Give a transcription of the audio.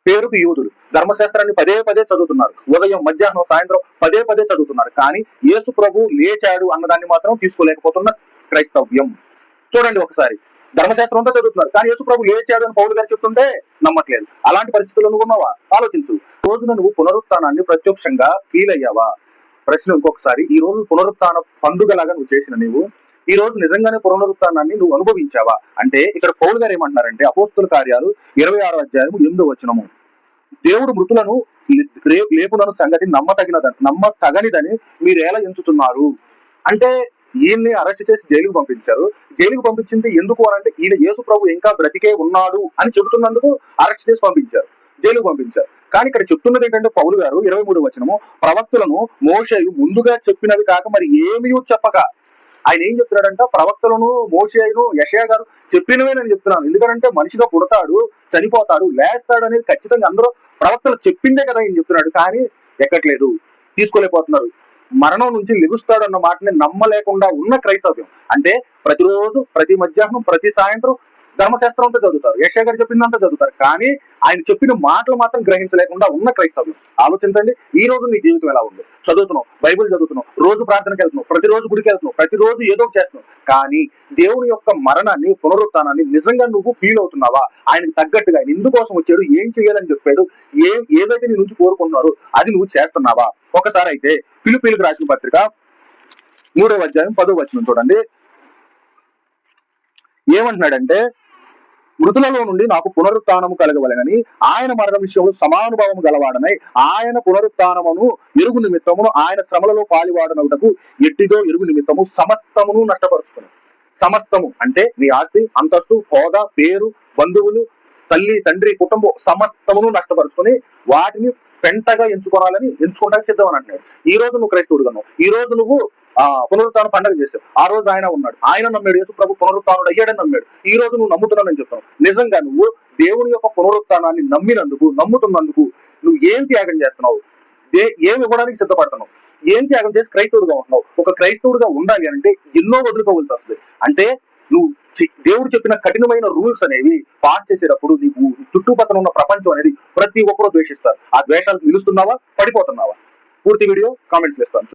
పేరుకు యూదులు ధర్మశాస్త్రాన్ని పదే పదే చదువుతున్నారు. ఉదయం, మధ్యాహ్నం, సాయంత్రం పదే పదే చదువుతున్నారు. కానీ యేసు ప్రభు లేచాడు అన్నదాన్ని మాత్రం తీసుకోలేకపోతున్న క్రైస్తవ్యం. చూడండి ఒకసారి, ధర్మశాస్త్రం అంతా చదువుతున్నారు కానీ యేసు ప్రభు లేచాడు అని పౌలు గారు చెప్తుంటే నమ్మట్లేదు. అలాంటి పరిస్థితుల్లో నువ్వు ఉన్నావా? ఆలోచించు. రోజున నువ్వు పునరుత్థానాన్ని ప్రత్యక్షంగా ఫీల్ అయ్యావా? ప్రశ్న ఇంకొకసారి, ఈ రోజు పునరుత్థాన పండుగలాగా నువ్వు చేసిన నీవు ఈ రోజు నిజంగానే పునరుత్థానాన్ని నువ్వు అనుభవించావా? అంటే ఇక్కడ పౌలు గారు ఏమంటున్నారంటే, అపోస్తుల కార్యాలు 26వ అధ్యాయం 8వ వచనము, దేవుడు మృతులను లేపునను సంగతి నమ్మతగనిదని మీరేలా ఎంచుతున్నారు? అంటే ఈయన్ని అరెస్ట్ చేసి జైలుకు పంపించారు. జైలుకు పంపించింది ఎందుకు అని అంటే, ఈయన యేసు ప్రభు ఇంకా బ్రతికే ఉన్నాడు అని చెబుతున్నందుకు అరెస్ట్ చేసి పంపించారు, జైలుకు పంపించారు. కానీ ఇక్కడ చెప్తున్నది ఏంటంటే పౌలు గారు 23వ వచనము, ప్రవక్తలను మోషేయు ముందుగా చెప్పినవి కాక మరి ఏమీ చెప్పక, ఆయన ఏం చెప్తున్నాడంట, ప్రవక్తలను మోషేయును యెషయా గారు చెప్పినవే నేను చెప్తున్నాను. ఎందుకంటే మనిషిగా పుడతాడు, చనిపోతాడు, లేస్తాడు అనేది ఖచ్చితంగా అందరూ ప్రవక్తలు చెప్పిందే కదా ఆయన చెప్తున్నాడు. కానీ ఎక్కట్లేదు, తీసుకోలేకపోతున్నారు. మరణం నుంచి లెగుస్తాడు అన్న మాటని నమ్మలేకుండా ఉన్న క్రైస్తవ్యం. అంటే ప్రతిరోజు, ప్రతి మధ్యాహ్నం, ప్రతి సాయంత్రం ధర్మశాస్త్రం అంతా చదువుతారు, యెషయా గారు చెప్పిందంతా చదువుతారు. కానీ ఆయన చెప్పిన మాటలు మాత్రం గ్రహించలేకుండా ఉన్న క్రైస్తవ్యం. ఆలోచించండి, ఈ రోజు నీ జీవితం ఎలా ఉంది? చదువుతున్నావు, బైబిల్ చదువుతున్నావు, రోజు ప్రార్థనకి వెళ్తున్నావు, ప్రతిరోజు గుడికి వెళ్తున్నావు, ప్రతిరోజు ఏదో చేస్తున్నావు. కానీ దేవుని యొక్క మరణాన్ని, పునరుత్థానాన్ని నిజంగా నువ్వు ఫీల్ అవుతున్నావా? ఆయనకు తగ్గట్టుగా ఆయన ఎందుకోసం వచ్చాడు, ఏం చేయాలని చెప్పాడు, ఏదైతే నీ నుంచి కోరుకుంటున్నారో అది నువ్వు చేస్తున్నావా? ఒకసారి అయితే ఫిలిప్పీయులకు రాసిన పత్రిక 3వ అధ్యాయం 10వ వచనం చూడండి. ఏమంటున్నాడంటే, మృతులలో నుండి నాకు పునరుత్థానము కలగవలెనని ఆయన మరణ విషయంలో సమానుభావం గలవాడనై ఆయన పునరుత్థానమును ఎరుగు నిమిత్తమును ఆయన శ్రమలలో పాలివాడనవుటకు ఎట్టిదో ఎరుగు నిమిత్తము సమస్తమును నష్టపరుచుకుని. సమస్తము అంటే నీ ఆస్తి, అంతస్తు, హోదా, పేరు, బంధువులు, తల్లి, తండ్రి, కుటుంబం సమస్తమును నష్టపరుచుకుని వాటిని పెంటగా ఎంచుకోవడానికి సిద్ధం అని అంటున్నాడు. ఈ రోజు నువ్వు క్రైస్తవుడుగా ఉన్నావు, ఈ రోజు నువ్వు పునరుత్థాన పండుగ చేశావు. ఆ రోజు ఆయన ఉన్నాడు, ఆయన నమ్మాడు, యేసు ప్రభు పునరుత్థానుడు అయ్యాడని నమ్మాడు. ఈ రోజు నువ్వు నమ్ముతున్నానని చెప్తావు. నిజంగా నువ్వు దేవుని యొక్క పునరుత్థానాన్ని నమ్ముతున్నందుకు నువ్వు ఏం త్యాగం చేస్తున్నావు? ఏం ఇవ్వడానికి సిద్ధపడుతున్నావు? ఏం త్యాగం చేసి క్రైస్తవుడుగా ఉంటున్నావు? ఒక క్రైస్తవుడుగా ఉండాలి అంటే ఎన్నో వదులుకోవాల్సి వస్తుంది. అంటే నువ్వు దేవుడు చెప్పిన కఠినమైన రూల్స్ అనేవి పాస్ చేసేటప్పుడు నీకు చుట్టుపక్కల ఉన్న ప్రపంచం అనేది ప్రతి ఒక్కరూ ద్వేషిస్తారు. ఆ ద్వేషాలకు నిలుస్తున్నావా, పడిపోతున్నావా? పూర్తి వీడియో కామెంట్స్ ఇస్తాను.